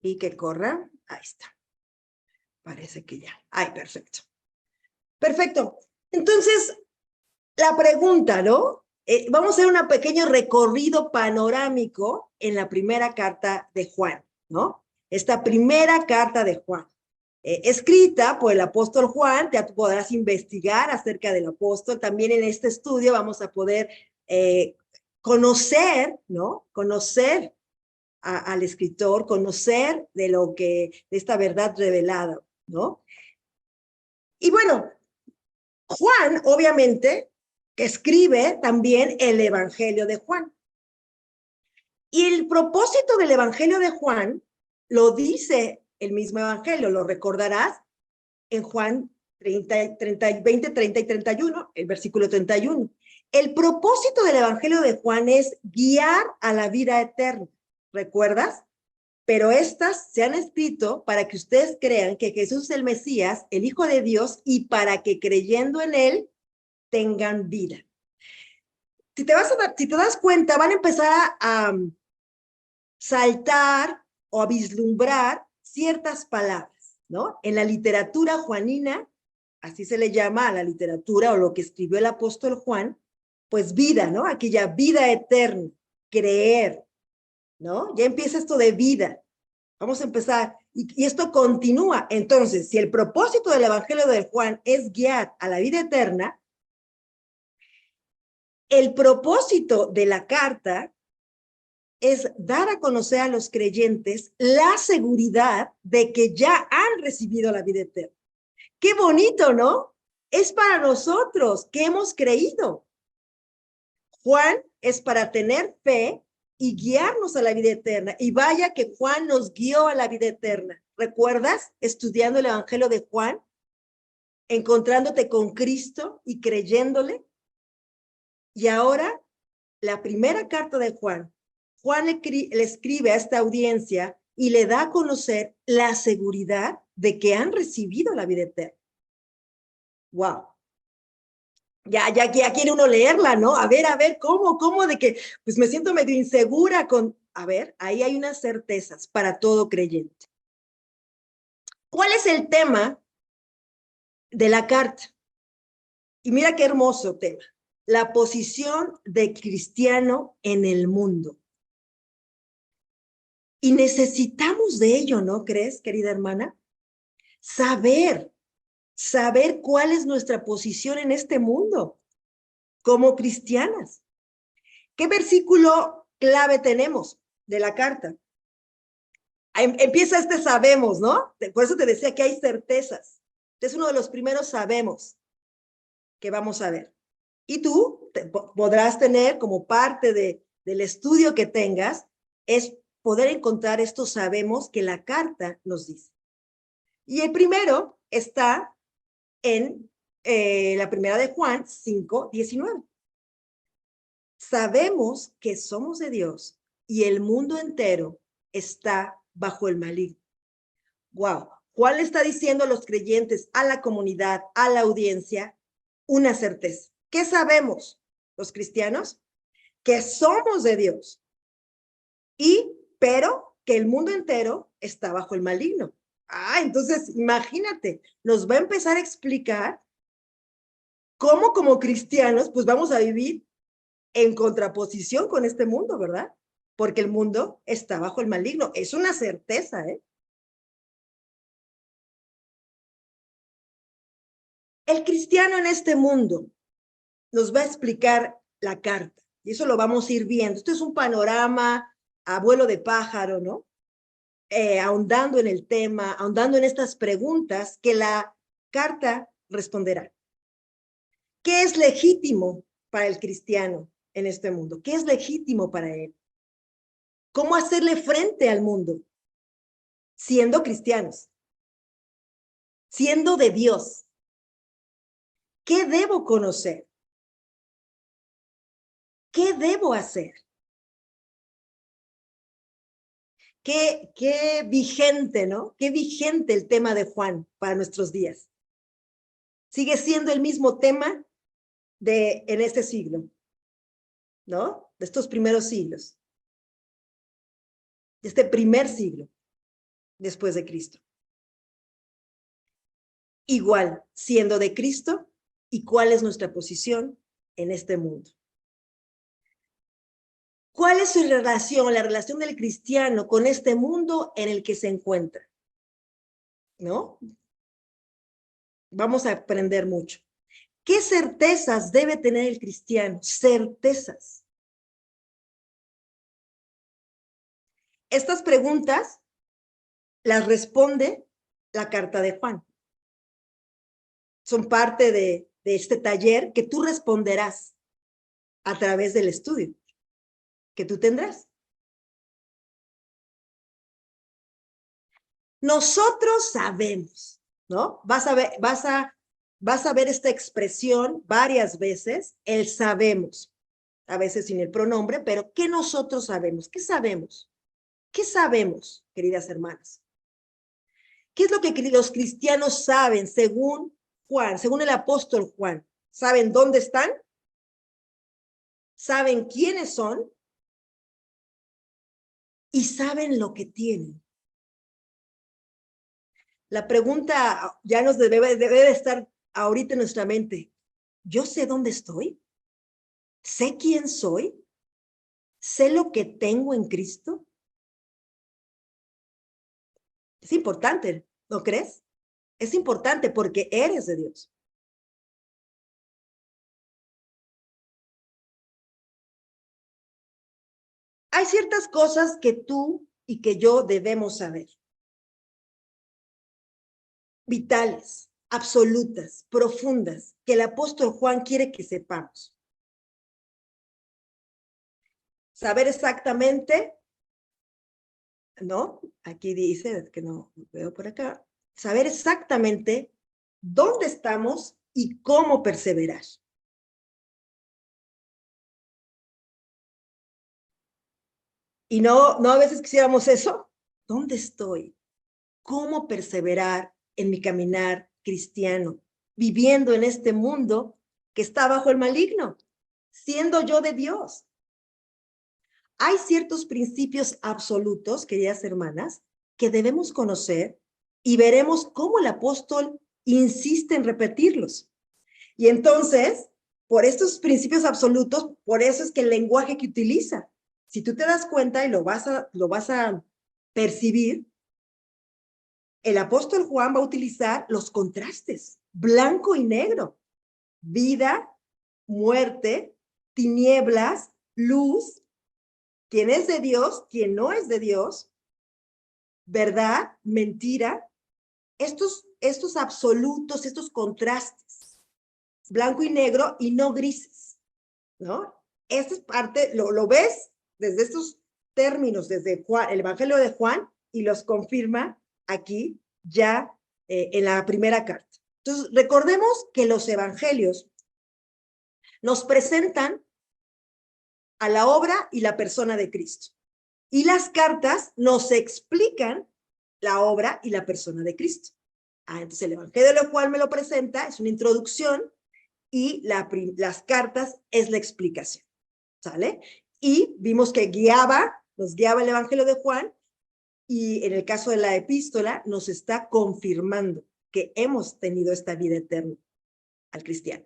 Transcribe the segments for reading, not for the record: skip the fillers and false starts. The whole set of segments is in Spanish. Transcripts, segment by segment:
Y que corra. Ahí está. Parece que ya. Ay, perfecto. Perfecto. Entonces, la pregunta, ¿no? Vamos a hacer un pequeño recorrido panorámico en la primera carta de Juan, ¿no? Esta primera carta de Juan, escrita por el apóstol Juan. Ya tú podrás investigar acerca del apóstol. También en este estudio vamos a poder conocer, ¿no? Conocer al escritor, conocer de esta verdad revelada, ¿no? Y bueno, Juan, obviamente, que escribe también el Evangelio de Juan. Y el propósito del Evangelio de Juan lo dice el mismo Evangelio, lo recordarás en Juan 20, 30 y 31, el versículo 31. El propósito del Evangelio de Juan es guiar a la vida eterna, ¿recuerdas? Pero estas se han escrito para que ustedes crean que Jesús es el Mesías, el Hijo de Dios, y para que creyendo en él tengan vida. Si te das cuenta, van a empezar a saltar o a vislumbrar ciertas palabras, ¿no? En la literatura juanina, así se le llama a la literatura o lo que escribió el apóstol Juan, pues vida, ¿no? Aquella vida eterna, creer, ¿no? Ya empieza esto de vida. Vamos a empezar, y esto continúa. Entonces, si el propósito del Evangelio de Juan es guiar a la vida eterna, el propósito de la carta es dar a conocer a los creyentes la seguridad de que ya han recibido la vida eterna. Qué bonito, ¿no? Es para nosotros que hemos creído. Juan es para tener fe y guiarnos a la vida eterna. Y vaya que Juan nos guió a la vida eterna. ¿Recuerdas? Estudiando el Evangelio de Juan, encontrándote con Cristo y creyéndole. Y ahora, la primera carta de Juan, Juan le escribe a esta audiencia y le da a conocer la seguridad de que han recibido la vida eterna. ¡Wow! Ya quiere uno leerla, ¿no? A ver, ¿cómo de que, pues me siento medio insegura con, a ver, ahí hay unas certezas para todo creyente. ¿Cuál es el tema de la carta? Y mira qué hermoso tema. La posición de cristiano en el mundo. Y necesitamos de ello, ¿no crees, querida hermana? Saber cuál es nuestra posición en este mundo como cristianas. ¿Qué versículo clave tenemos de la carta? Empieza este sabemos, ¿no? Por eso te decía que hay certezas. Es uno de los primeros sabemos que vamos a ver. Y tú podrás tener como parte del estudio que tengas, es poder encontrar estos sabemos que la carta nos dice. Y el primero está en la primera de Juan 5:19. Sabemos que somos de Dios y el mundo entero está bajo el maligno. Wow. Juan le está diciendo a los creyentes, a la comunidad, a la audiencia, una certeza. ¿Qué sabemos los cristianos? Que somos de Dios, pero que el mundo entero está bajo el maligno. Entonces, imagínate, nos va a empezar a explicar cómo como cristianos, pues vamos a vivir en contraposición con este mundo, ¿verdad? Porque el mundo está bajo el maligno. Es una certeza, ¿eh? El cristiano en este mundo nos va a explicar la carta, y eso lo vamos a ir viendo. Esto es un panorama a vuelo de pájaro, ¿no? Ahondando en el tema, ahondando en estas preguntas que la carta responderá. ¿Qué es legítimo para el cristiano en este mundo? ¿Qué es legítimo para él? ¿Cómo hacerle frente al mundo? Siendo cristianos, siendo de Dios. ¿Qué debo conocer? ¿Qué debo hacer? Qué vigente, ¿no? Qué vigente el tema de Juan para nuestros días. Sigue siendo el mismo tema en este siglo, ¿no? De estos primeros siglos. De este primer siglo. después de Cristo. Igual, siendo de Cristo, ¿y cuál es nuestra posición en este mundo? ¿Cuál es su relación, la relación del cristiano con este mundo en el que se encuentra? ¿No? Vamos a aprender mucho. ¿Qué certezas debe tener el cristiano? Certezas. Estas preguntas las responde la carta de Juan. Son parte de este taller que tú responderás a través del estudio que tú tendrás. Nosotros sabemos, ¿no? Vas a ver esta expresión varias veces, el sabemos, a veces sin el pronombre, pero ¿qué nosotros sabemos? ¿Qué sabemos? ¿Qué sabemos, queridas hermanas? ¿Qué es lo que los cristianos saben según Juan, según el apóstol Juan? ¿Saben dónde están? ¿Saben quiénes son? Y saben lo que tienen. La pregunta ya nos debe de estar ahorita en nuestra mente. ¿Yo sé dónde estoy? ¿Sé quién soy? ¿Sé lo que tengo en Cristo? Es importante, ¿no crees? Es importante porque eres de Dios. Hay ciertas cosas que tú y que yo debemos saber. Vitales, absolutas, profundas, que el apóstol Juan quiere que sepamos. Saber exactamente, ¿no? Aquí dice, que no veo por acá, saber exactamente dónde estamos y cómo perseverar. Y no a veces quisiéramos eso. ¿Dónde estoy? ¿Cómo perseverar en mi caminar cristiano, viviendo en este mundo que está bajo el maligno, siendo yo de Dios? Hay ciertos principios absolutos, queridas hermanas, que debemos conocer y veremos cómo el apóstol insiste en repetirlos. Y entonces, por estos principios absolutos, por eso es que el lenguaje que utiliza, si tú te das cuenta y lo vas a percibir, el apóstol Juan va a utilizar los contrastes, blanco y negro, vida, muerte, tinieblas, luz, quién es de Dios, quién no es de Dios, verdad, mentira, estos absolutos, estos contrastes, blanco y negro y no grises, ¿no? Esta es parte, lo ves desde estos términos, desde Juan, el Evangelio de Juan, y los confirma aquí ya en la primera carta. Entonces, recordemos que los evangelios nos presentan a la obra y la persona de Cristo. Y las cartas nos explican la obra y la persona de Cristo. Entonces, el Evangelio de Juan me lo presenta, es una introducción, y las cartas es la explicación. ¿Sale? Y vimos que nos guiaba el Evangelio de Juan, y en el caso de la epístola nos está confirmando que hemos tenido esta vida eterna al cristiano.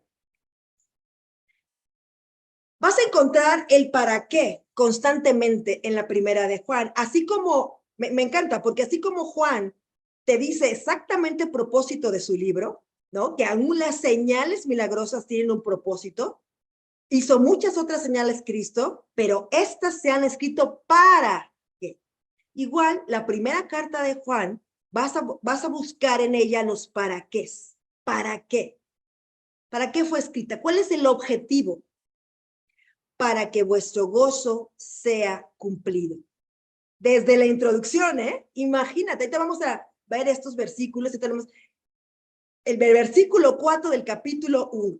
Vas a encontrar el para qué constantemente en la primera de Juan, así como, me encanta, porque así como Juan te dice exactamente el propósito de su libro, ¿no? Que aún las señales milagrosas tienen un propósito. Hizo muchas otras señales Cristo, pero estas se han escrito para qué. Igual, la primera carta de Juan, vas a buscar en ella los para qué. ¿Para qué? ¿Para qué fue escrita? ¿Cuál es el objetivo? Para que vuestro gozo sea cumplido. Desde la introducción, imagínate, ahorita vamos a ver estos versículos, y tenemos el versículo 4 del capítulo 1.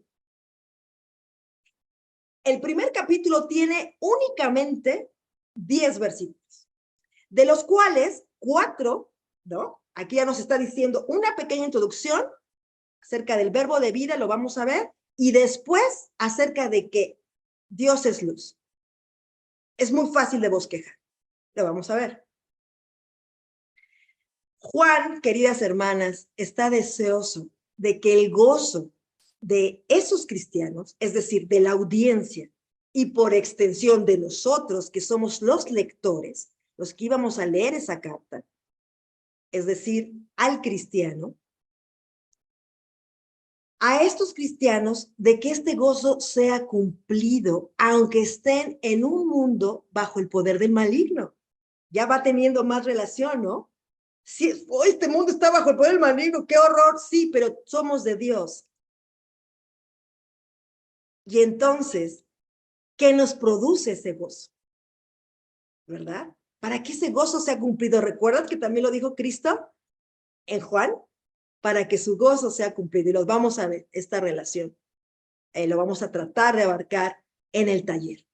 El primer capítulo tiene únicamente 10 versículos, de los cuales 4, ¿no? Aquí ya nos está diciendo una pequeña introducción acerca del verbo de vida, lo vamos a ver, y después acerca de que Dios es luz. Es muy fácil de bosquejar, lo vamos a ver. Juan, queridas hermanas, está deseoso de que el gozo de esos cristianos, es decir, de la audiencia y por extensión de nosotros, que somos los lectores, los que íbamos a leer esa carta, es decir, al cristiano, a estos cristianos de que este gozo sea cumplido, aunque estén en un mundo bajo el poder del maligno. Ya va teniendo más relación, ¿no? Sí, oh, este mundo está bajo el poder del maligno, qué horror, sí, pero somos de Dios. Y entonces, ¿qué nos produce ese gozo? ¿Verdad? Para que ese gozo sea cumplido. ¿Recuerdas que también lo dijo Cristo en Juan? Para que su gozo sea cumplido. Y los vamos a ver, esta relación. Lo vamos a tratar de abarcar en el taller.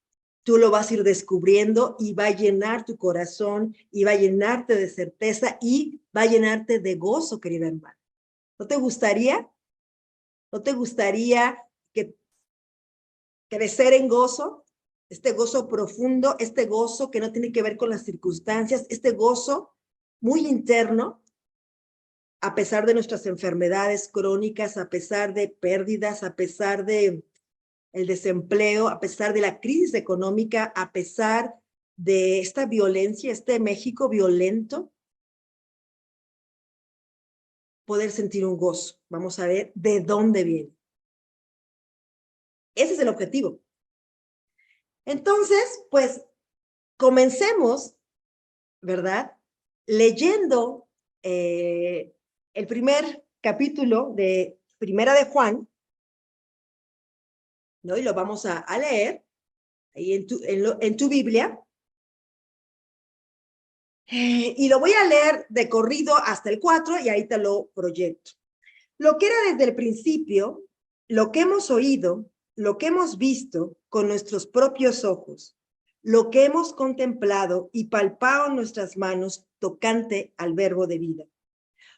Tú lo vas a ir descubriendo y va a llenar tu corazón y va a llenarte de certeza y va a llenarte de gozo, querida hermana. ¿No te gustaría? ¿No te gustaría que crecer en gozo? Este gozo profundo, este gozo que no tiene que ver con las circunstancias, este gozo muy interno, a pesar de nuestras enfermedades crónicas, a pesar de pérdidas, a pesar de el desempleo, a pesar de la crisis económica, a pesar de esta violencia, este México violento, poder sentir un gozo. Vamos a ver de dónde viene. Ese es el objetivo. Entonces, pues, comencemos, ¿verdad? Leyendo el primer capítulo de Primera de Juan, ¿no? Y lo vamos a leer ahí en tu Biblia. Y lo voy a leer de corrido hasta el 4 y ahí te lo proyecto. Lo que era desde el principio, lo que hemos oído, lo que hemos visto con nuestros propios ojos, lo que hemos contemplado y palpado en nuestras manos tocante al verbo de vida.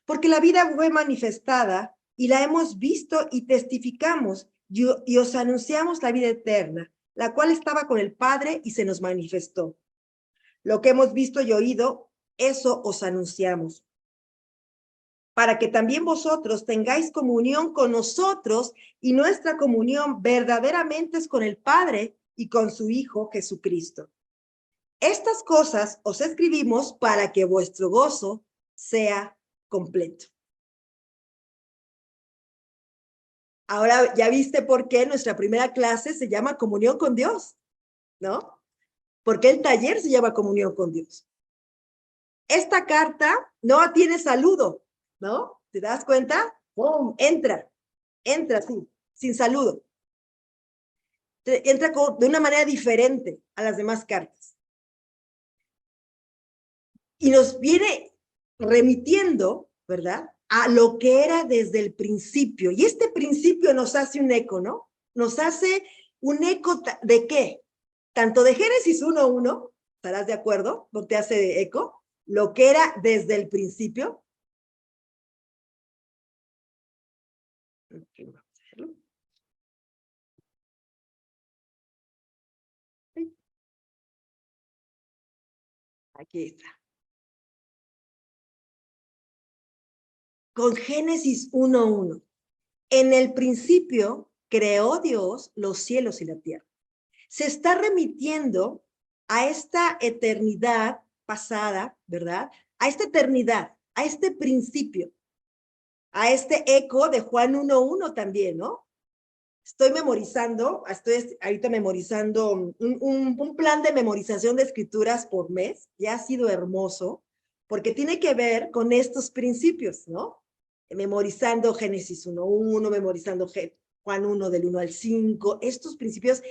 Porque la vida fue manifestada y la hemos visto y testificamos y os anunciamos la vida eterna, la cual estaba con el Padre y se nos manifestó. Lo que hemos visto y oído, eso os anunciamos, para que también vosotros tengáis comunión con nosotros, y nuestra comunión verdaderamente es con el Padre y con su Hijo Jesucristo. Estas cosas os escribimos para que vuestro gozo sea completo. Ahora ya viste por qué nuestra primera clase se llama Comunión con Dios, ¿no? Porque el taller se llama Comunión con Dios. Esta carta no tiene saludo, ¿no? ¿Te das cuenta? ¡Pum! Entra, sí, sin saludo. Entra de una manera diferente a las demás cartas. Y nos viene remitiendo, ¿verdad? A lo que era desde el principio. Y este principio nos hace un eco, ¿no? Nos hace un eco de qué? Tanto de Génesis 1:1, ¿estarás de acuerdo? ¿No te hace eco? Lo que era desde el principio. Okay, vamos a hacerlo. Aquí está. Con Génesis 1:1. En el principio creó Dios los cielos y la tierra. Se está remitiendo a esta eternidad pasada, ¿verdad? A esta eternidad, a este principio, a este eco de Juan 1:1 también, ¿no? Estoy ahorita memorizando un plan de memorización de escrituras por mes, ya ha sido hermoso, porque tiene que ver con estos principios, ¿no? Memorizando Génesis 1:1, memorizando Juan 1 del 1 al 5, estos principios,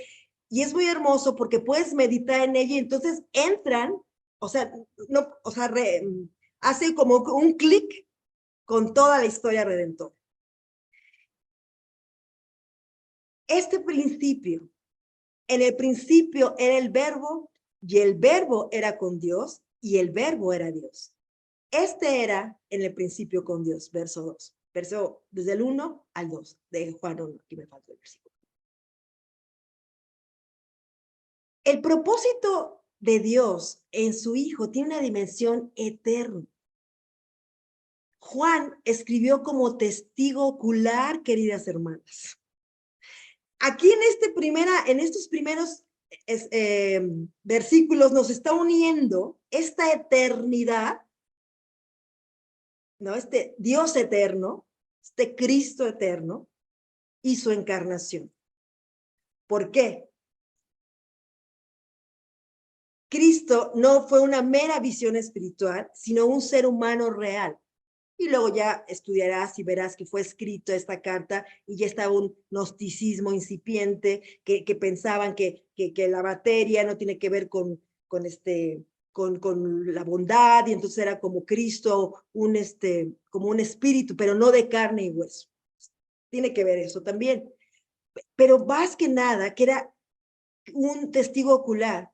y es muy hermoso porque puedes meditar en ella y entonces entran, o sea, no, o sea, hace como un clic con toda la historia redentora. Este principio, en el principio era el verbo y el verbo era con Dios y el verbo era Dios. Este era en el principio con Dios, verso 2. Verso desde el 1 al 2 de Juan 1. Aquí me falta el versículo. El propósito de Dios en su Hijo tiene una dimensión eterna. Juan escribió como testigo ocular, queridas hermanas. Aquí en estos primeros versículos nos está uniendo esta eternidad, ¿no? Este Dios eterno, este Cristo eterno y su encarnación. ¿Por qué? Cristo no fue una mera visión espiritual, sino un ser humano real. Y luego ya estudiarás y verás que fue escrito esta carta y ya estaba un gnosticismo incipiente que pensaban que la materia no tiene que ver con la bondad, y entonces era como Cristo, como un espíritu, pero no de carne y hueso. Tiene que ver eso también. Pero más que nada, que era un testigo ocular,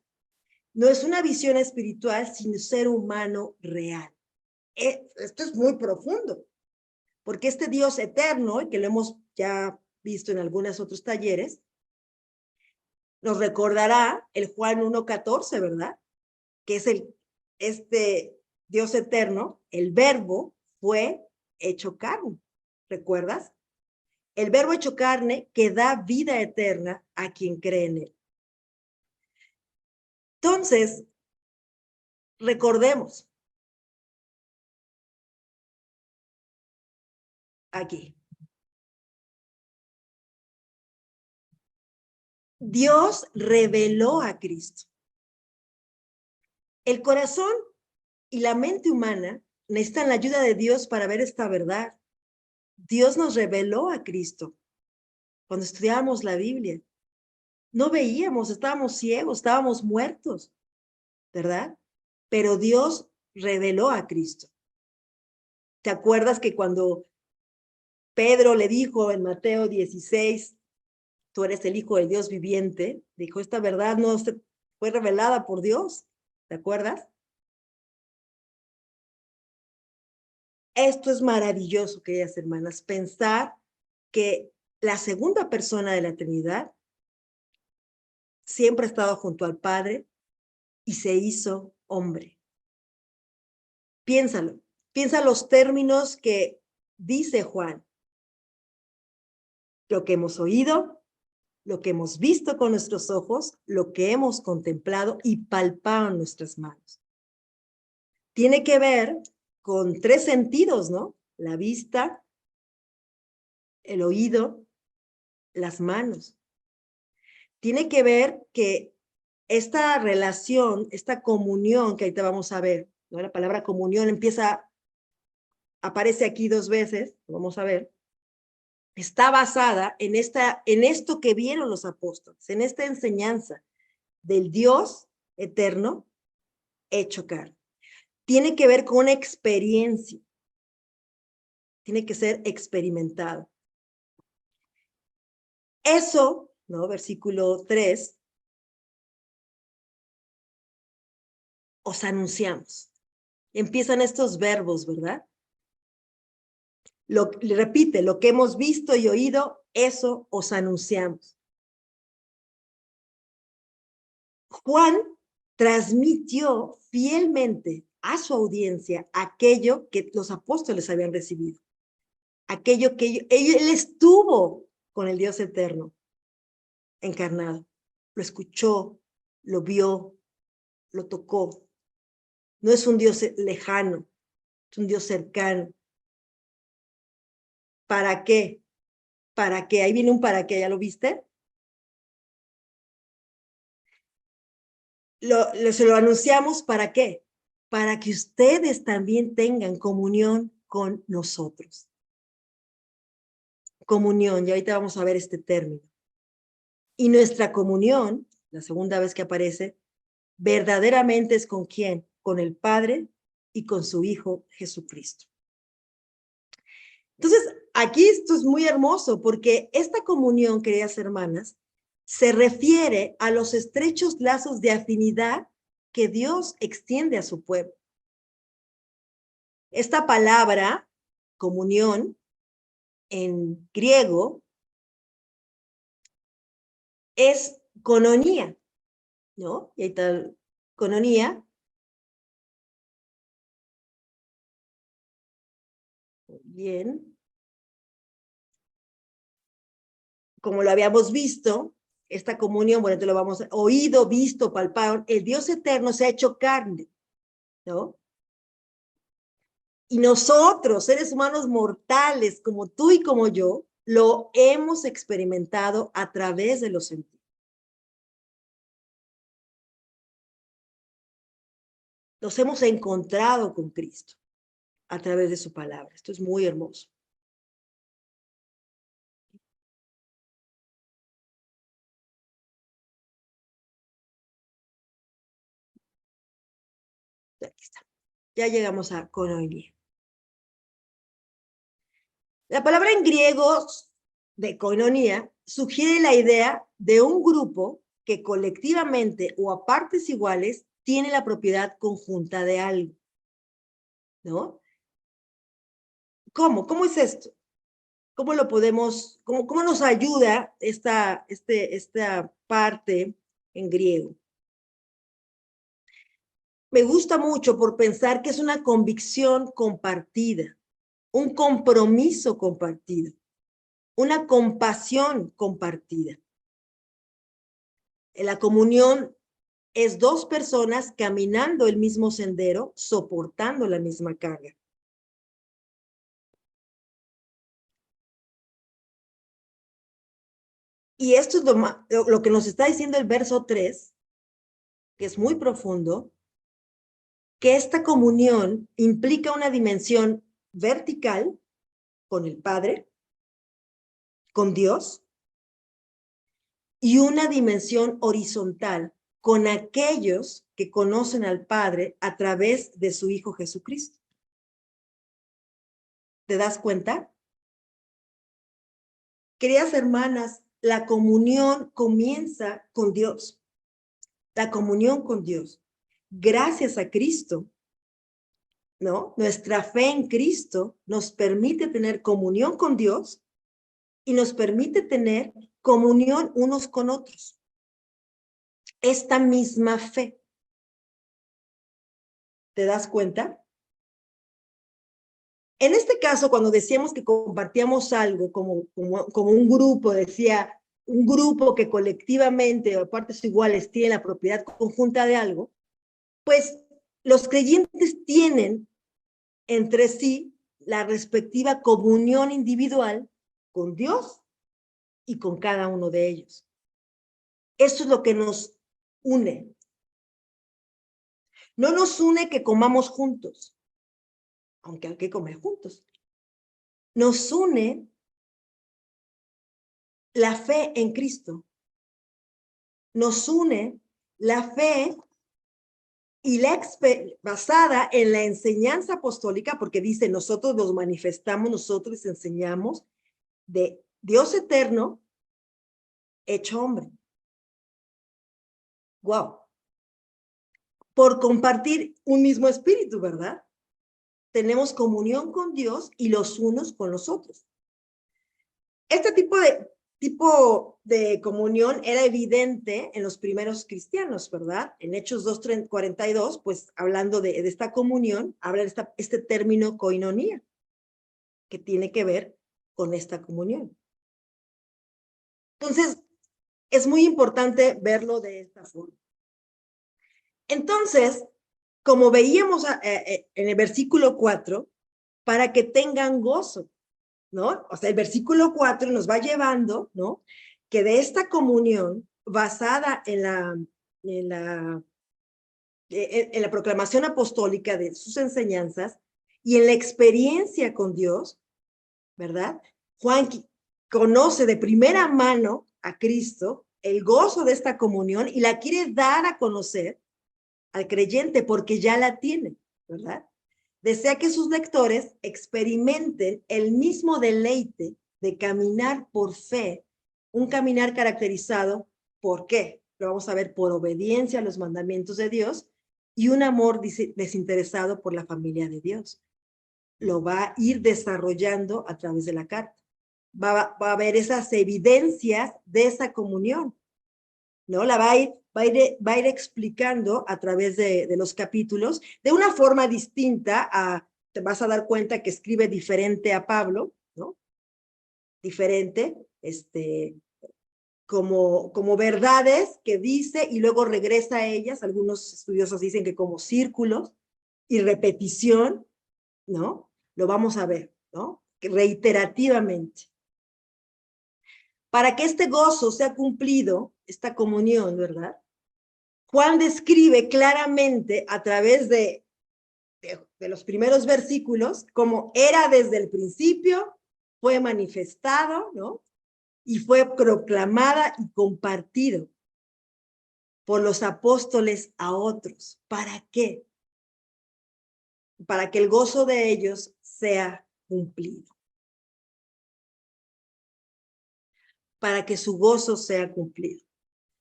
no es una visión espiritual, sino ser humano real. Esto es muy profundo, porque este Dios eterno, y que lo hemos ya visto en algunos otros talleres, nos recordará el Juan 1:14, ¿verdad? Que es este Dios eterno, el verbo fue hecho carne, ¿recuerdas? El verbo hecho carne que da vida eterna a quien cree en él. Entonces, recordemos aquí. Dios reveló a Cristo. El corazón y la mente humana necesitan la ayuda de Dios para ver esta verdad. Dios nos reveló a Cristo. Cuando estudiábamos la Biblia, no veíamos, estábamos ciegos, estábamos muertos, ¿verdad? Pero Dios reveló a Cristo. ¿Te acuerdas que cuando Pedro le dijo en Mateo 16, tú eres el Hijo del Dios viviente, dijo, esta verdad no se fue revelada por Dios, ¿te acuerdas? Esto es maravilloso, queridas hermanas, pensar que la segunda persona de la Trinidad siempre ha estado junto al Padre y se hizo hombre. Piénsalo, piensa los términos que dice Juan. Lo que hemos oído, lo que hemos visto con nuestros ojos, lo que hemos contemplado y palpado en nuestras manos. Tiene que ver con tres sentidos, ¿no? La vista, el oído, las manos. Tiene que ver que esta relación, esta comunión que ahorita vamos a ver, ¿no? La palabra comunión aparece aquí 2 veces, lo vamos a ver, está basada en esto que vieron los apóstoles, en esta enseñanza del Dios eterno hecho carne. Tiene que ver con una experiencia, tiene que ser experimentado. Eso, ¿no? Versículo 3, os anunciamos. Empiezan estos verbos, ¿verdad? Repite, lo que hemos visto y oído, eso os anunciamos. Juan transmitió fielmente a su audiencia aquello que los apóstoles habían recibido, aquello que él estuvo con el Dios eterno encarnado, lo escuchó, lo vio, lo tocó. No es un Dios lejano, es un Dios cercano. ¿Para qué? ¿Para qué? Ahí viene un para qué, ¿ya lo viste? Se lo anunciamos, ¿para qué? Para que ustedes también tengan comunión con nosotros. Comunión, y ahorita vamos a ver este término. Y nuestra comunión, la segunda vez que aparece, verdaderamente es ¿con quién? Con el Padre y con su Hijo Jesucristo. Entonces, aquí esto es muy hermoso porque esta comunión, queridas hermanas, se refiere a los estrechos lazos de afinidad que Dios extiende a su pueblo. Esta palabra, comunión, en griego, es cononía, ¿no? Y ahí está cononía, Bien. Como lo habíamos visto, esta comunión, bueno, te lo vamos a oído, visto, palpado, el Dios eterno se ha hecho carne, ¿no? Y nosotros, seres humanos mortales, como tú y como yo, lo hemos experimentado a través de los sentidos. Nos hemos encontrado con Cristo a través de su palabra. Esto es muy hermoso. Aquí está. Ya llegamos a koinonia. La palabra en griego de koinonia sugiere la idea de un grupo que colectivamente o a partes iguales tiene la propiedad conjunta de algo, ¿no? ¿Cómo? ¿Cómo es esto? ¿Cómo lo podemos, cómo nos ayuda esta parte en griego? Me gusta mucho por pensar que es una convicción compartida, un compromiso compartido, una compasión compartida. En la comunión es dos personas caminando el mismo sendero, soportando la misma carga. Y esto es lo que nos está diciendo el verso 3, que es muy profundo, que esta comunión implica una dimensión vertical con el Padre, con Dios, y una dimensión horizontal con aquellos que conocen al Padre a través de su Hijo Jesucristo. ¿Te das cuenta? Queridas hermanas, la comunión comienza con Dios. La comunión con Dios. Gracias a Cristo, ¿no? Nuestra fe en Cristo nos permite tener comunión con Dios y nos permite tener comunión unos con otros. Esta misma fe. ¿Te das cuenta? En este caso, cuando decíamos que compartíamos algo como un grupo, decía, un grupo que colectivamente o a partes iguales tiene la propiedad conjunta de algo, pues los creyentes tienen entre sí la respectiva comunión individual con Dios y con cada uno de ellos. Eso es lo que nos une. No nos une que comamos juntos, aunque hay que comer juntos. Nos une la fe en Cristo. Nos une la fe y basada en la enseñanza apostólica, porque dice, nosotros nos manifestamos, nosotros les enseñamos de Dios eterno hecho hombre. Wow. Por compartir un mismo espíritu, ¿verdad? Tenemos comunión con Dios y los unos con los otros. Este tipo de comunión era evidente en los primeros cristianos, ¿verdad? En Hechos 2:42, pues hablando de esta comunión, habla de este término koinonía, que tiene que ver con esta comunión. Entonces, es muy importante verlo de esta forma. Entonces, como veíamos en el versículo 4, para que tengan gozo, ¿no? O sea, el versículo 4 nos va llevando, ¿no? Que de esta comunión basada en la proclamación apostólica de sus enseñanzas y en la experiencia con Dios, ¿verdad? Juan conoce de primera mano a Cristo, el gozo de esta comunión y la quiere dar a conocer al creyente porque ya la tiene, ¿verdad? Desea que sus lectores experimenten el mismo deleite de caminar por fe, un caminar caracterizado ¿por qué? Lo vamos a ver por obediencia a los mandamientos de Dios y un amor desinteresado por la familia de Dios. Lo va a ir desarrollando a través de la carta. Va a haber esas evidencias de esa comunión, ¿no? Va a ir explicando a través de los capítulos de una forma distinta a te vas a dar cuenta que escribe diferente a Pablo, ¿no? Diferente, como verdades que dice y luego regresa a ellas. Algunos estudiosos dicen que como círculos y repetición, ¿no? Lo vamos a ver, ¿no? Reiterativamente. Para que este gozo sea cumplido, esta comunión, ¿verdad? Juan describe claramente a través de los primeros versículos cómo era desde el principio, fue manifestado, ¿no? Y fue proclamada y compartido por los apóstoles a otros. ¿Para qué? Para que el gozo de ellos sea cumplido. Para que su gozo sea cumplido.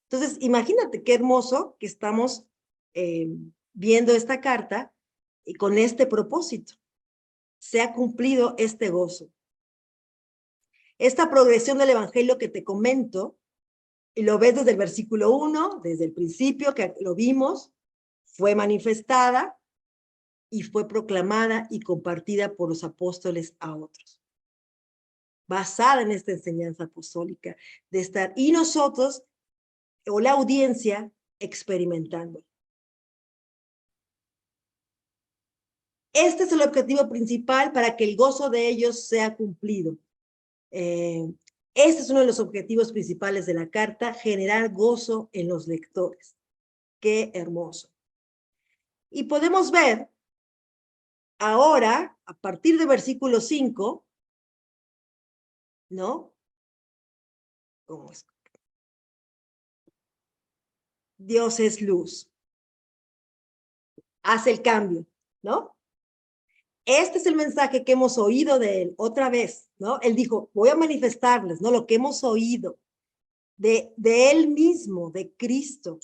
Entonces, imagínate qué hermoso que estamos viendo esta carta y con este propósito. Se ha cumplido este gozo. Esta progresión del evangelio que te comento, y lo ves desde el versículo 1, desde el principio que lo vimos, fue manifestada y fue proclamada y compartida por los apóstoles a otros. Basada en esta enseñanza apostólica de estar, y nosotros, o la audiencia, experimentando. Este es el objetivo principal para que el gozo de ellos sea cumplido. Este es uno de los objetivos principales de la carta, generar gozo en los lectores. Qué hermoso. Y podemos ver ahora, a partir del versículo 5, ¿no? ¿Cómo es? Dios es luz. Hace el cambio, ¿no? Este es el mensaje que hemos oído de él otra vez, ¿no? Él dijo, voy a manifestarles, ¿no? Lo que hemos oído de él mismo, de Cristo.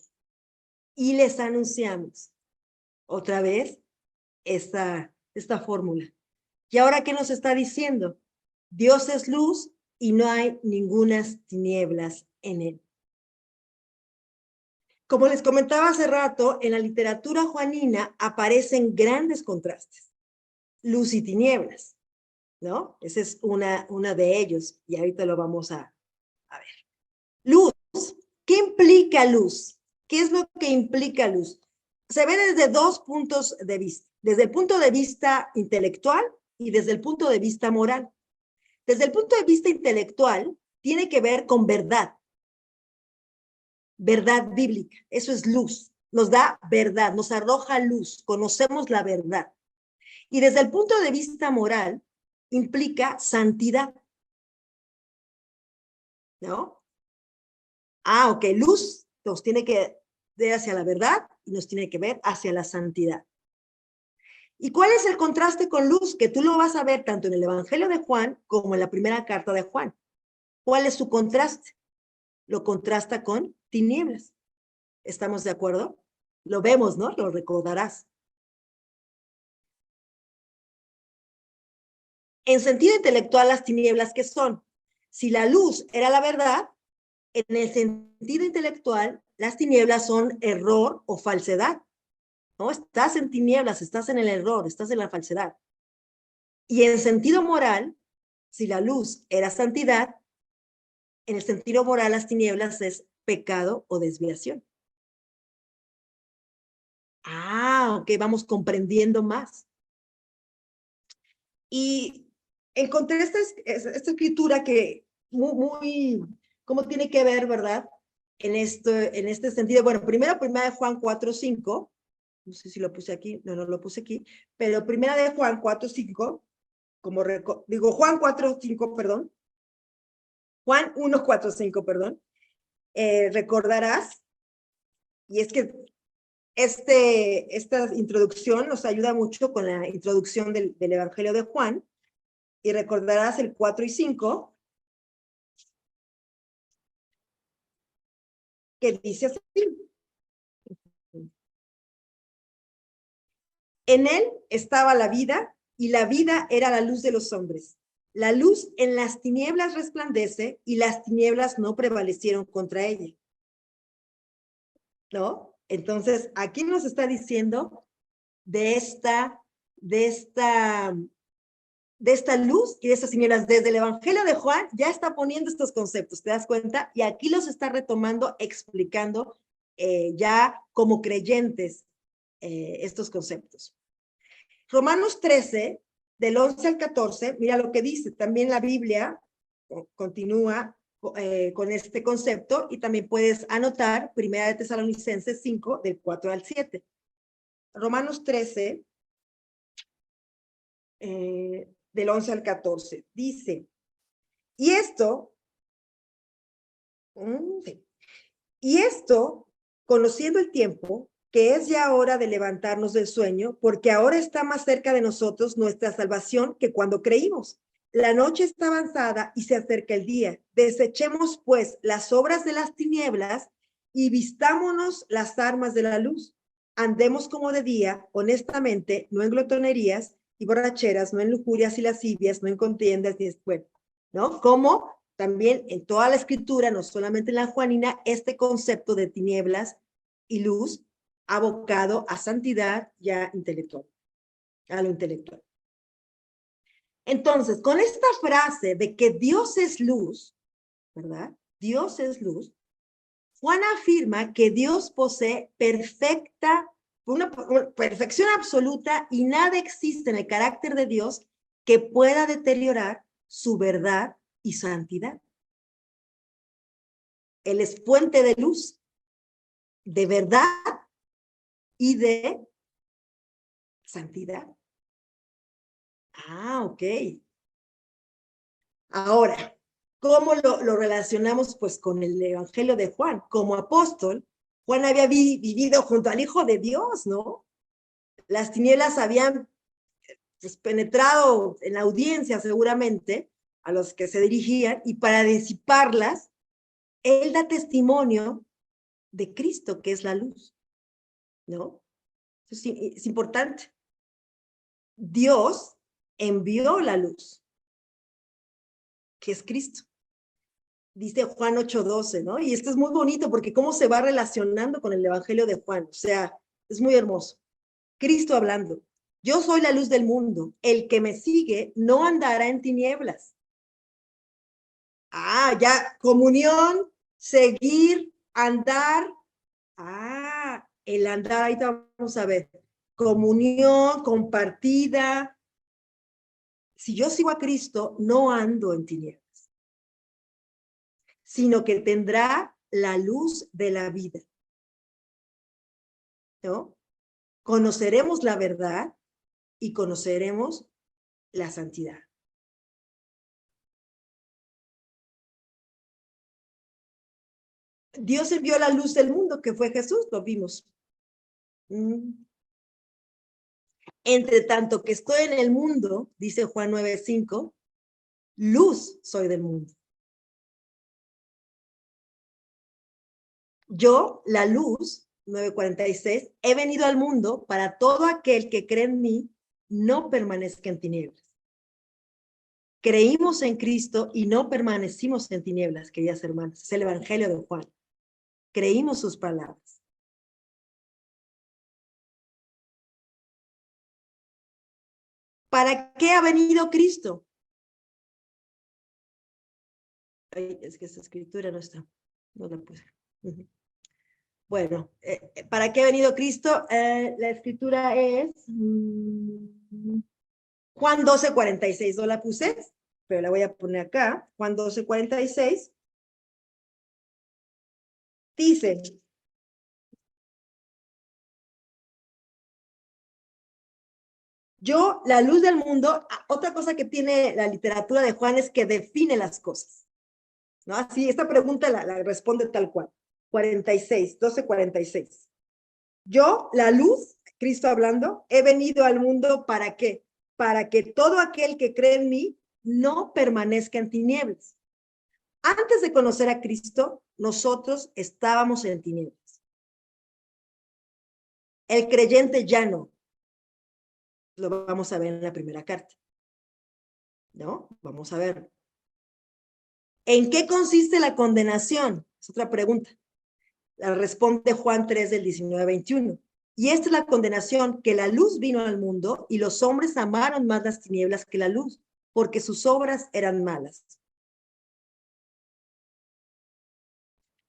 Y les anunciamos otra vez esta fórmula. ¿Y ahora qué nos está diciendo? Dios es luz y no hay ningunas tinieblas en él. Como les comentaba hace rato, en la literatura juanina aparecen grandes contrastes, luz y tinieblas, ¿no? Esa es una de ellos, y ahorita lo vamos a ver. Luz, ¿qué implica luz? ¿Qué es lo que implica luz? Se ve desde dos puntos de vista, desde el punto de vista intelectual y desde el punto de vista moral. Desde el punto de vista intelectual, tiene que ver con verdad, verdad bíblica, eso es luz, nos da verdad, nos arroja luz, conocemos la verdad. Y desde el punto de vista moral, implica santidad, ¿no? Ok, luz nos tiene que ver hacia la verdad y nos tiene que ver hacia la santidad. ¿Y cuál es el contraste con luz? Que tú lo vas a ver tanto en el Evangelio de Juan como en la primera carta de Juan. ¿Cuál es su contraste? Lo contrasta con tinieblas. ¿Estamos de acuerdo? Lo vemos, ¿no? Lo recordarás. En sentido intelectual, las tinieblas, ¿qué son? Si la luz era la verdad, en el sentido intelectual, las tinieblas son error o falsedad. ¿No? Estás en tinieblas, estás en el error, estás en la falsedad. Y en sentido moral, si la luz era santidad, en el sentido moral, las tinieblas es pecado o desviación. Ok, vamos comprendiendo más. Y encontré esta escritura que ¿cómo tiene que ver, verdad? En este sentido, bueno, primera de Juan 4:5, no sé si lo puse aquí, no lo puse aquí, pero primera de Juan 4:5, Juan 4:5, perdón, Juan 1:4-5, perdón, recordarás, y es que esta introducción nos ayuda mucho con la introducción del Evangelio de Juan, y recordarás el 4 y 5, que dice así. En él estaba la vida, y la vida era la luz de los hombres. La luz en las tinieblas resplandece, y las tinieblas no prevalecieron contra ella. ¿No? Entonces, aquí nos está diciendo de esta de esta luz y de estas tinieblas. Desde el Evangelio de Juan ya está poniendo estos conceptos, ¿te das cuenta? Y aquí los está retomando, explicando ya como creyentes estos conceptos. Romanos 13, del 11 al 14, mira lo que dice. También la Biblia continúa con este concepto y también puedes anotar 1 de Tesalonicenses 5, del 4 al 7. Romanos 13, del 11 al 14, dice, y esto, conociendo el tiempo, que es ya hora de levantarnos del sueño, porque ahora está más cerca de nosotros nuestra salvación que cuando creímos. La noche está avanzada y se acerca el día. Desechemos, pues, las obras de las tinieblas y vistámonos las armas de la luz. Andemos como de día, honestamente, no en glotonerías y borracheras, no en lujurias y lascivias, no en contiendas ni bueno, ¿no? Como también en toda la escritura, no solamente en la Juanina, este concepto de tinieblas y luz abocado a santidad ya intelectual, a lo intelectual. Entonces, con esta frase de que Dios es luz, ¿verdad? Dios es luz. Juan afirma que Dios posee una perfección absoluta y nada existe en el carácter de Dios que pueda deteriorar su verdad y santidad. Él es fuente de luz, de verdad y de santidad. Ah, ok. Ahora, ¿cómo lo relacionamos pues con el Evangelio de Juan? Como apóstol, Juan había vivido junto al Hijo de Dios, ¿no? Las tinieblas habían pues, penetrado en la audiencia seguramente a los que se dirigían y para disiparlas, él da testimonio de Cristo, que es la luz, ¿no? Es importante. Dios envió la luz, que es Cristo. Dice Juan 8:12, ¿no? Y esto es muy bonito porque cómo se va relacionando con el Evangelio de Juan. O sea, es muy hermoso. Cristo hablando. Yo soy la luz del mundo. El que me sigue no andará en tinieblas. Ah, ya, comunión, seguir, andar. Ah, el andar, ahí vamos a ver. Comunión, compartida. Si yo sigo a Cristo, no ando en tinieblas, sino que tendrá la luz de la vida, ¿no? Conoceremos la verdad y conoceremos la santidad. Dios envió la luz del mundo, que fue Jesús, lo vimos. Entre tanto que estoy en el mundo, dice Juan 9:5, luz soy del mundo. Yo, la luz, 9:46, he venido al mundo para todo aquel que cree en mí, no permanezca en tinieblas. Creímos en Cristo y no permanecimos en tinieblas, queridas hermanas. Es el Evangelio de Juan. Creímos sus palabras. ¿Para qué ha venido Cristo? Ay, es que esa escritura no está, no la puse. Bueno, ¿para qué ha venido Cristo? La escritura es Juan 12:46, no la puse, pero la voy a poner acá. Juan 12:46 dice, yo, la luz del mundo. Otra cosa que tiene la literatura de Juan es que define las cosas, ¿no? Así, esta pregunta la responde tal cual. 12:46. Yo, la luz, Cristo hablando, he venido al mundo ¿para qué? Para que todo aquel que cree en mí no permanezca en tinieblas. Antes de conocer a Cristo, nosotros estábamos en tinieblas. El creyente ya no. Lo vamos a ver en la primera carta, ¿no? Vamos a ver. ¿En qué consiste la condenación? Es otra pregunta. La responde Juan 3 del 19-21. Y esta es la condenación, que la luz vino al mundo y los hombres amaron más las tinieblas que la luz, porque sus obras eran malas.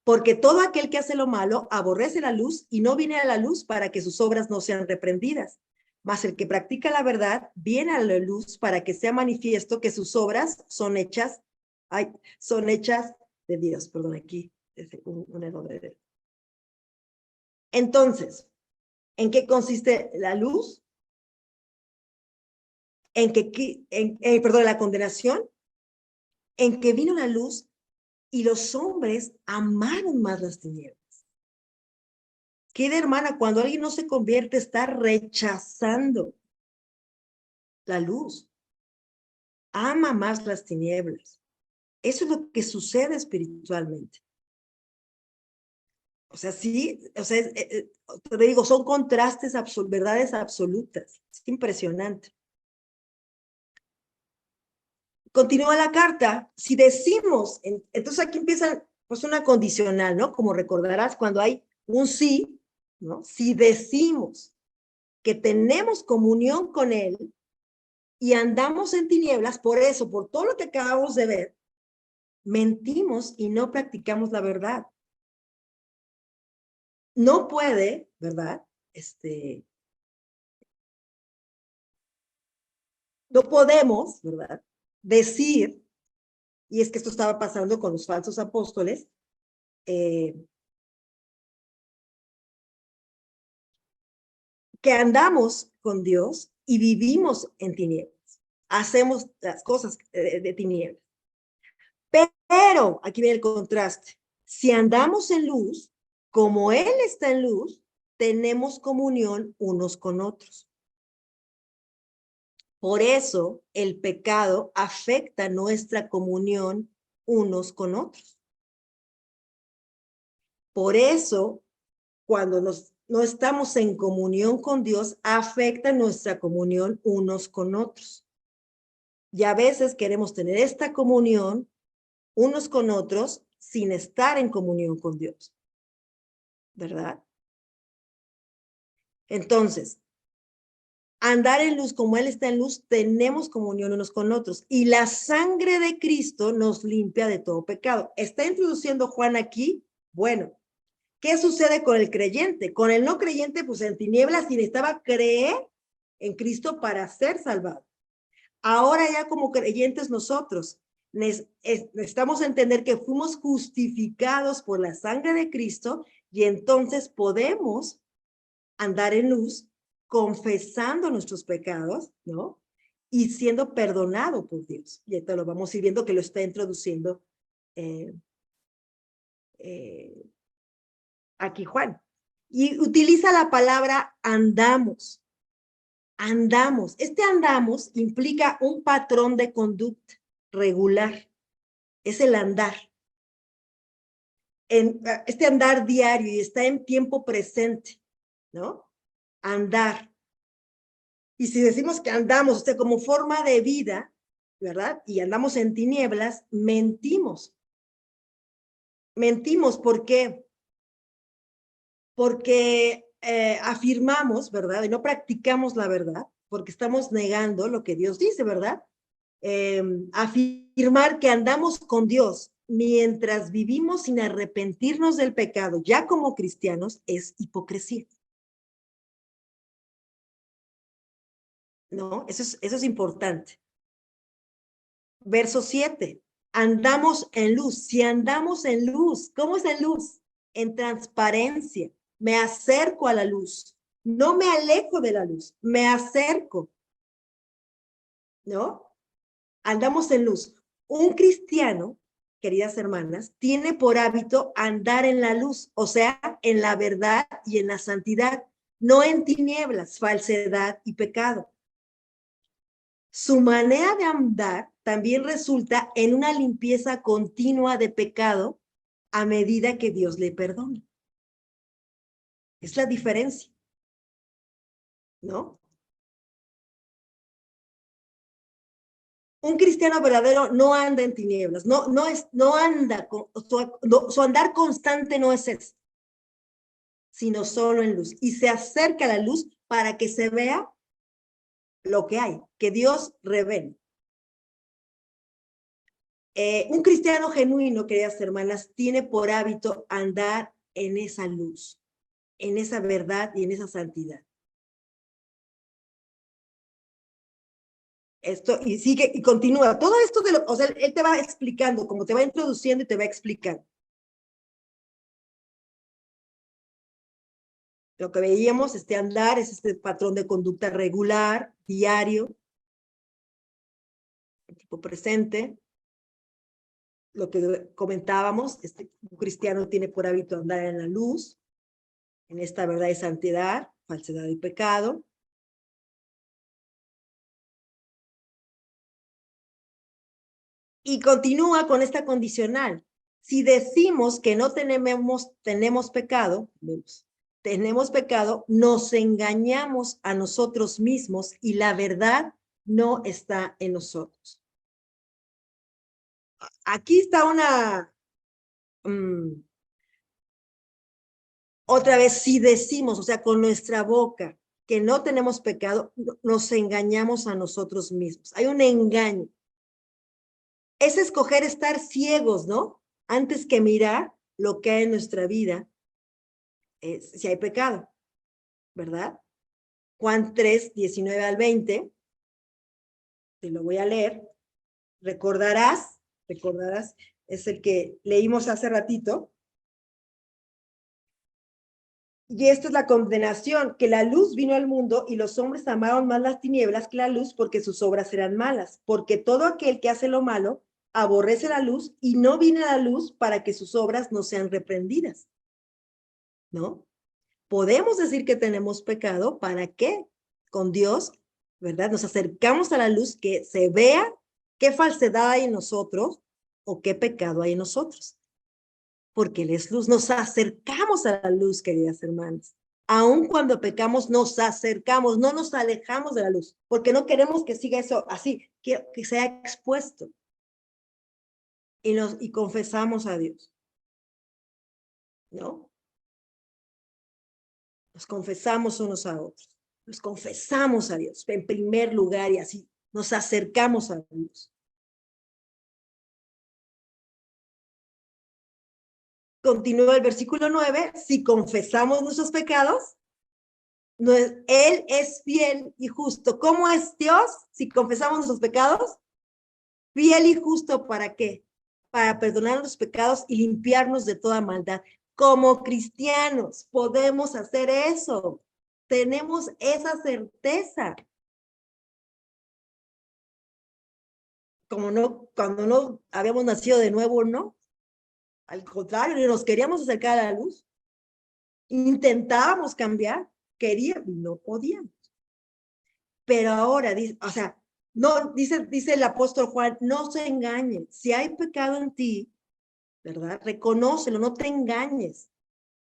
Porque todo aquel que hace lo malo aborrece la luz y no viene a la luz para que sus obras no sean reprendidas. Mas el que practica la verdad viene a la luz para que sea manifiesto que sus obras son hechas de Dios. Perdón, aquí es un error. Entonces, ¿en qué consiste la luz? Perdón, la condenación, en que vino la luz y los hombres amaron más las tinieblas. Querida hermana, cuando alguien no se convierte, está rechazando la luz. Ama más las tinieblas. Eso es lo que sucede espiritualmente. O sea, sí, o sea, te digo, son contrastes, verdades absolutas. Es impresionante. Continúa la carta. Si decimos, entonces aquí empieza pues una condicional, ¿no? Como recordarás, cuando hay un sí, ¿no? Si decimos que tenemos comunión con Él y andamos en tinieblas, por eso, por todo lo que acabamos de ver, mentimos y no practicamos la verdad. No puede, ¿verdad? No podemos, ¿verdad? Decir, y es que esto estaba pasando con los falsos apóstoles, que andamos con Dios y vivimos en tinieblas. Hacemos las cosas de tinieblas. Pero, aquí viene el contraste, si andamos en luz, como Él está en luz, tenemos comunión unos con otros. Por eso el pecado afecta nuestra comunión unos con otros. Por eso, cuando no estamos en comunión con Dios, afecta nuestra comunión unos con otros. Y a veces queremos tener esta comunión unos con otros sin estar en comunión con Dios. ¿Verdad? Entonces, andar en luz como Él está en luz, tenemos comunión unos con otros. Y la sangre de Cristo nos limpia de todo pecado. Está introduciendo Juan aquí, bueno, ¿qué sucede con el creyente? Con el no creyente, pues en tinieblas y necesitaba creer en Cristo para ser salvado. Ahora ya como creyentes nosotros necesitamos entender que fuimos justificados por la sangre de Cristo y entonces podemos andar en luz confesando nuestros pecados, ¿no? Y siendo perdonado por Dios. Y esto lo vamos a ir viendo que lo está introduciendo aquí Juan. Y utiliza la palabra andamos. Andamos. Este andamos implica un patrón de conducta regular. Es el andar. Este andar diario y está en tiempo presente, ¿no? Andar. Y si decimos que andamos, como forma de vida, ¿verdad? Y andamos en tinieblas, mentimos. Mentimos, ¿por qué? Porque afirmamos, ¿verdad? Y no practicamos la verdad, porque estamos negando lo que Dios dice, ¿verdad? Afirmar que andamos con Dios mientras vivimos sin arrepentirnos del pecado, ya como cristianos, es hipocresía. ¿No? Eso es importante. Verso 7. Andamos en luz. Si andamos en luz, ¿cómo es en luz? En transparencia. Me acerco a la luz. No me alejo de la luz, me acerco. ¿No? Andamos en luz. Un cristiano, queridas hermanas, tiene por hábito andar en la luz, o sea, en la verdad y en la santidad, no en tinieblas, falsedad y pecado. Su manera de andar también resulta en una limpieza continua de pecado a medida que Dios le perdona. Es la diferencia, ¿no? Un cristiano verdadero no anda en tinieblas, no anda, su andar constante no es eso. sino solo en luz. Y se acerca a la luz para que se vea lo que hay, que Dios revele. Un cristiano genuino, queridas hermanas, tiene por hábito andar en esa luz, en esa verdad y en esa santidad. Esto, y sigue, y continúa. Todo esto, o sea, él te va explicando, como te va introduciendo y te va explicando. Lo que veíamos, este andar, es este patrón de conducta regular, diario, tipo presente. Lo que comentábamos, un cristiano tiene por hábito andar en la luz, en esta verdad y santidad, falsedad y pecado. Y continúa con esta condicional. Si decimos que no tenemos pecado, nos engañamos a nosotros mismos y la verdad no está en nosotros. Aquí está una... otra vez, si decimos, o sea, con nuestra boca, que no tenemos pecado, nos engañamos a nosotros mismos. Hay un engaño. Es escoger estar ciegos, ¿no? Antes que mirar lo que hay en nuestra vida, si hay pecado, ¿verdad? Juan 3, 19 al 20, te lo voy a leer. Recordarás, es el que leímos hace ratito. Y esta es la condenación, que la luz vino al mundo y los hombres amaron más las tinieblas que la luz porque sus obras eran malas. Porque todo aquel que hace lo malo aborrece la luz y no viene a la luz para que sus obras no sean reprendidas. ¿No? Podemos decir que tenemos pecado, ¿para qué? Con Dios, ¿verdad? Nos acercamos a la luz, que se vea qué falsedad hay en nosotros o qué pecado hay en nosotros. Porque Él es luz, nos acercamos a la luz, queridas hermanas. Aun cuando pecamos, nos acercamos, no nos alejamos de la luz, porque no queremos que siga eso así, que sea expuesto. Y confesamos a Dios, ¿no? Nos confesamos unos a otros, nos confesamos a Dios en primer lugar y así nos acercamos a Dios. Continúa el versículo 9, si confesamos nuestros pecados, Él es fiel y justo. ¿Cómo es Dios si confesamos nuestros pecados? Fiel y justo, ¿para qué? Para perdonar los pecados y limpiarnos de toda maldad. Como cristianos podemos hacer eso. Tenemos esa certeza. Como no, cuando no habíamos nacido de nuevo, ¿no? Al contrario, nos queríamos acercar a la luz. Intentábamos cambiar, queríamos, no podíamos. Pero ahora, o sea, no, dice el apóstol Juan, no se engañen. Si hay pecado en ti, ¿verdad? Reconócelo, no te engañes,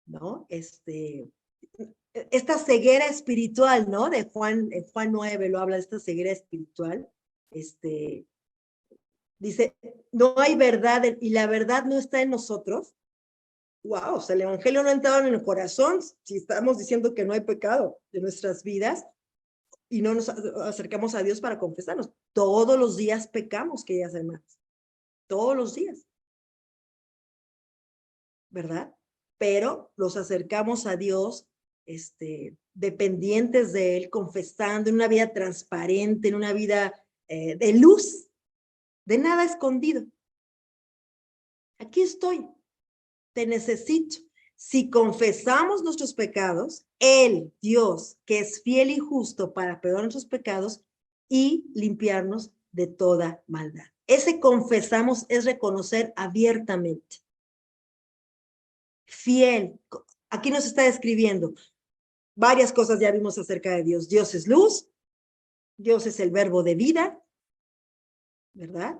¿no? Esta ceguera espiritual, ¿no? De Juan 9 lo habla de esta ceguera espiritual. Dice, no hay verdad y la verdad no está en nosotros. Wow, o sea, el evangelio no ha entrado en el corazón si estamos diciendo que no hay pecado de nuestras vidas y no nos acercamos a Dios para confesarnos. Todos los días pecamos, queridas hermanas. Todos los días. ¿Verdad? Pero los acercamos a Dios, dependientes de Él, confesando en una vida transparente, en una vida de luz, de nada escondido. Aquí estoy, te necesito. Si confesamos nuestros pecados, Él, Dios, que es fiel y justo para perdonar nuestros pecados y limpiarnos de toda maldad. Ese confesamos es reconocer abiertamente. Fiel. Aquí nos está describiendo varias cosas, ya vimos acerca de Dios. Dios es luz, Dios es el verbo de vida, ¿verdad?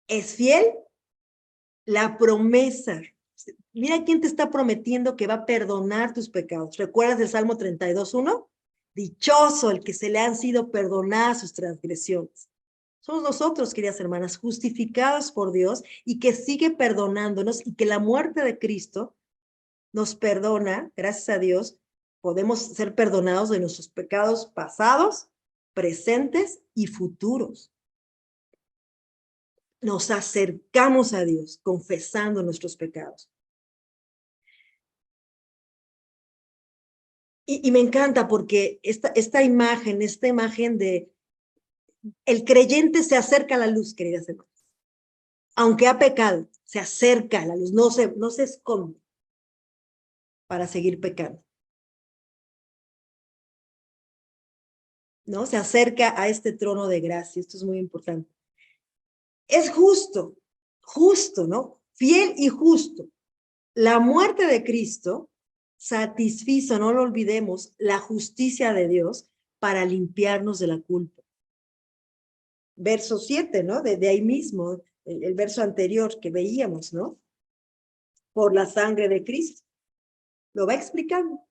Es fiel, la promesa. Mira quién te está prometiendo que va a perdonar tus pecados. ¿Recuerdas el Salmo 32:1? Dichoso el que se le han sido perdonadas sus transgresiones. Somos nosotros, queridas hermanas, justificados por Dios y que sigue perdonándonos y que la muerte de Cristo nos perdona, gracias a Dios, podemos ser perdonados de nuestros pecados pasados, presentes y futuros. Nos acercamos a Dios confesando nuestros pecados. Y me encanta porque esta imagen de el creyente se acerca a la luz, queridas hermanas. Aunque ha pecado, se acerca a la luz, no se esconde para seguir pecando. ¿No? Se acerca a este trono de gracia. Esto es muy importante. Es justo, ¿no? Fiel y justo. La muerte de Cristo satisfizo, no lo olvidemos, la justicia de Dios para limpiarnos de la culpa. Verso 7, ¿no? De ahí mismo, el verso anterior que veíamos, ¿no? Por la sangre de Cristo. Lo va explicando.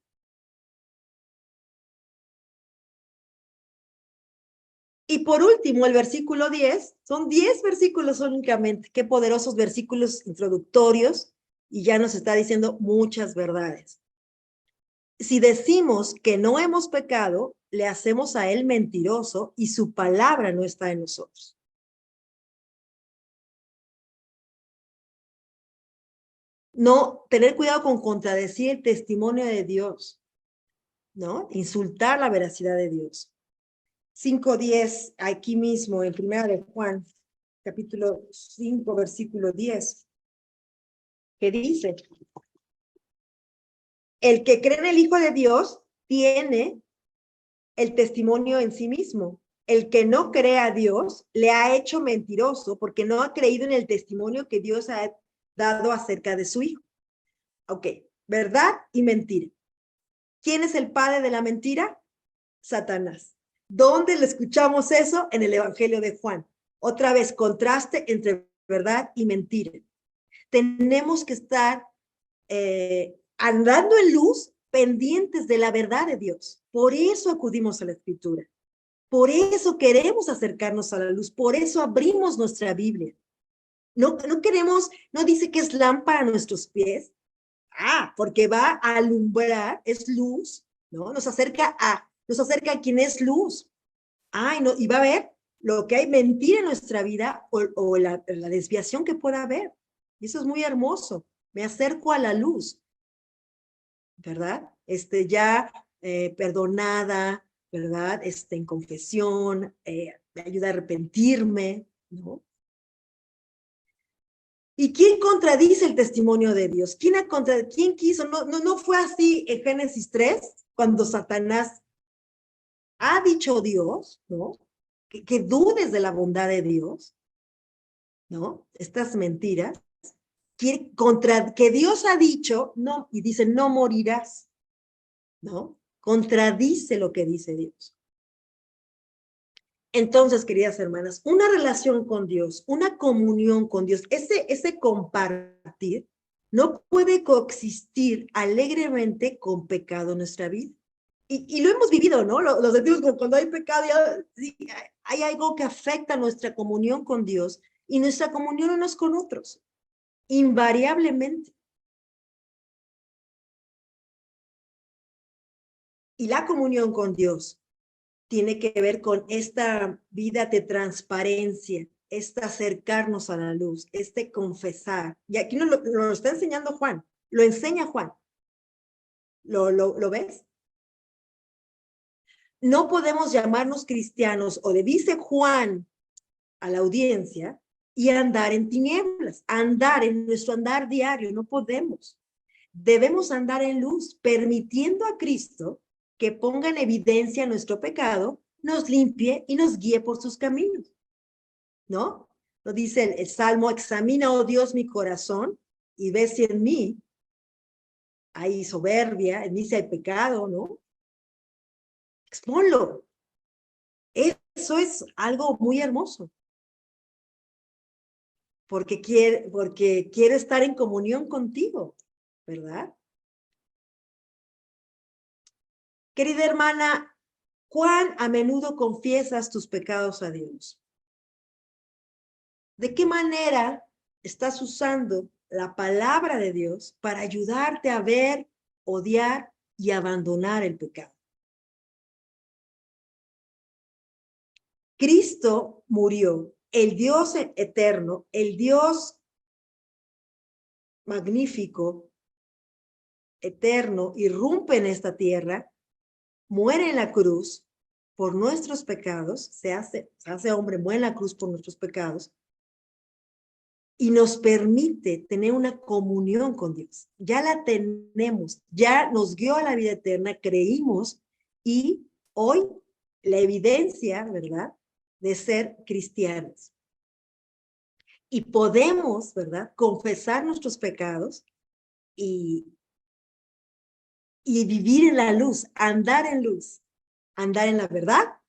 Y por último, el versículo 10, son 10 versículos únicamente, qué poderosos versículos introductorios, y ya nos está diciendo muchas verdades. Si decimos que no hemos pecado, le hacemos a él mentiroso y su palabra no está en nosotros. No, tener cuidado con contradecir el testimonio de Dios, ¿no? Insultar la veracidad de Dios. 5:10, aquí mismo, en Primera de Juan, capítulo 5, versículo 10, que dice: el que cree en el Hijo de Dios tiene el testimonio en sí mismo. El que no cree a Dios le ha hecho mentiroso porque no ha creído en el testimonio que Dios ha dado acerca de su Hijo. Ok, verdad y mentira. ¿Quién es el padre de la mentira? Satanás. ¿Dónde le escuchamos eso? En el Evangelio de Juan. Otra vez, contraste entre verdad y mentira. Tenemos que estar andando en luz, pendientes de la verdad de Dios. Por eso acudimos a la Escritura. Por eso queremos acercarnos a la luz. Por eso abrimos nuestra Biblia. No queremos, no dice que es lámpara a nuestros pies. Porque va a alumbrar, es luz, ¿no? Nos acerca a quien es luz. Y va a ver lo que hay mentira en nuestra vida o la desviación que pueda haber. Y eso es muy hermoso. Me acerco a la luz, ¿verdad? Ya perdonada, ¿verdad? En confesión, me ayuda a arrepentirme, ¿no? ¿Y quién contradice el testimonio de Dios? ¿Quién quiso? No fue así en Génesis 3, cuando Satanás ha dicho Dios, ¿no? Que dudes de la bondad de Dios, ¿no? Estas mentiras. Que Dios ha dicho, no, y dice, no morirás, ¿no? Contradice lo que dice Dios. Entonces, queridas hermanas, una relación con Dios, una comunión con Dios, ese compartir, no puede coexistir alegremente con pecado en nuestra vida. Y lo hemos vivido, ¿no? Lo sentimos como cuando hay pecado, sí, hay algo que afecta nuestra comunión con Dios y nuestra comunión unos con otros, invariablemente. Y la comunión con Dios tiene que ver con esta vida de transparencia, acercarnos a la luz, confesar. Y aquí nos lo está enseñando Juan, lo enseña Juan. ¿Lo ves? No podemos llamarnos cristianos, o le dice Juan a la audiencia, y andar en tinieblas, andar en nuestro andar diario, no podemos. Debemos andar en luz, permitiendo a Cristo que ponga en evidencia nuestro pecado, nos limpie y nos guíe por sus caminos, ¿no? Lo dice el Salmo: examina, oh Dios, mi corazón y ve si en mí hay soberbia, en mí si hay pecado, ¿no? Exponlo. Eso es algo muy hermoso. Porque quiere estar en comunión contigo, ¿verdad? Querida hermana, ¿cuán a menudo confiesas tus pecados a Dios? ¿De qué manera estás usando la palabra de Dios para ayudarte a ver, odiar y abandonar el pecado. Cristo murió, el Dios eterno, el Dios magnífico, eterno, irrumpe en esta tierra, muere en la cruz por nuestros pecados, se hace hombre, muere en la cruz por nuestros pecados, y nos permite tener una comunión con Dios. Ya la tenemos, ya nos guió a la vida eterna, creímos, y hoy la evidencia, ¿verdad?, de ser cristianos. Y podemos, ¿verdad?, confesar nuestros pecados y vivir en la luz, andar en la verdad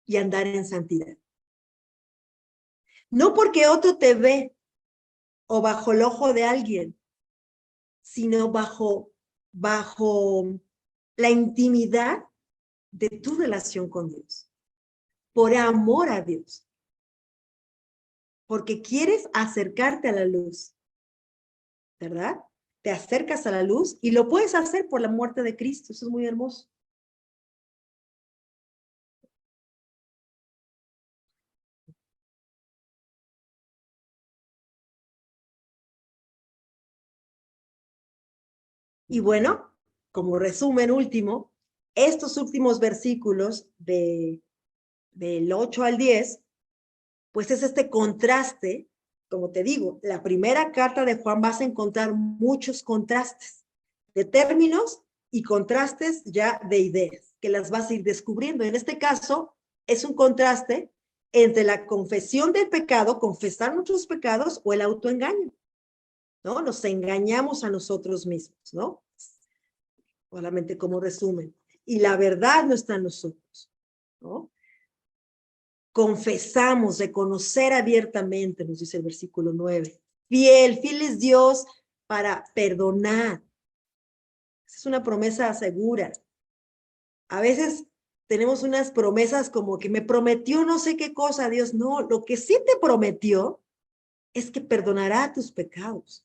y andar en santidad. No porque otro te ve o bajo el ojo de alguien, sino bajo la intimidad de tu relación con Dios, por amor a Dios, porque quieres acercarte a la luz, ¿verdad? Te acercas a la luz y lo puedes hacer por la muerte de Cristo. Eso es muy hermoso. Y bueno, como resumen último, estos últimos versículos del 8 al 10, pues es este contraste. Como te digo, la primera carta de Juan vas a encontrar muchos contrastes de términos y contrastes ya de ideas, que las vas a ir descubriendo. En este caso, es un contraste entre la confesión del pecado, confesar nuestros pecados, o el autoengaño, ¿no? Nos engañamos a nosotros mismos, ¿no? Solamente como resumen. Y la verdad no está en nosotros, ¿no? Confesamos, reconocer abiertamente, nos dice el versículo 9. Fiel es Dios para perdonar. Esa es una promesa segura. A veces tenemos unas promesas como que me prometió no sé qué cosa, Dios. No, lo que sí te prometió es que perdonará tus pecados.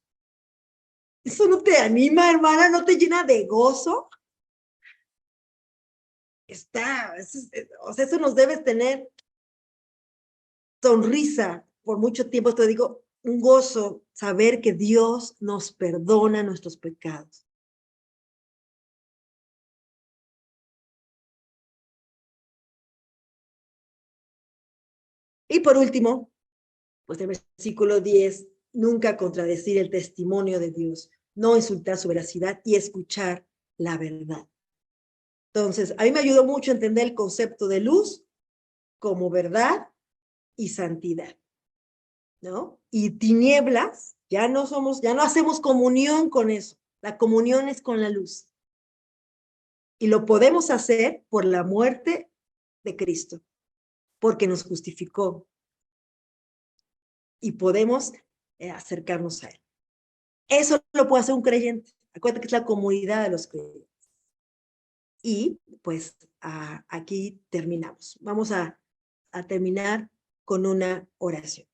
¿Eso no te anima, hermana? ¿No te llena de gozo? O sea, eso nos debe tener sonrisa por mucho tiempo. Te digo, un gozo saber que Dios nos perdona nuestros pecados. Y por último, pues el versículo 10, nunca contradecir el testimonio de Dios, no insultar su veracidad y escuchar la verdad. Entonces, a mí me ayudó mucho a entender el concepto de luz como verdad y santidad, ¿no? Y tinieblas, ya no hacemos comunión con eso. La comunión es con la luz. Y lo podemos hacer por la muerte de Cristo, porque nos justificó. Y podemos acercarnos a Él. Eso lo puede hacer un creyente. Acuérdate que es la comunidad de los creyentes. Y pues aquí terminamos. Vamos a terminar con una oración.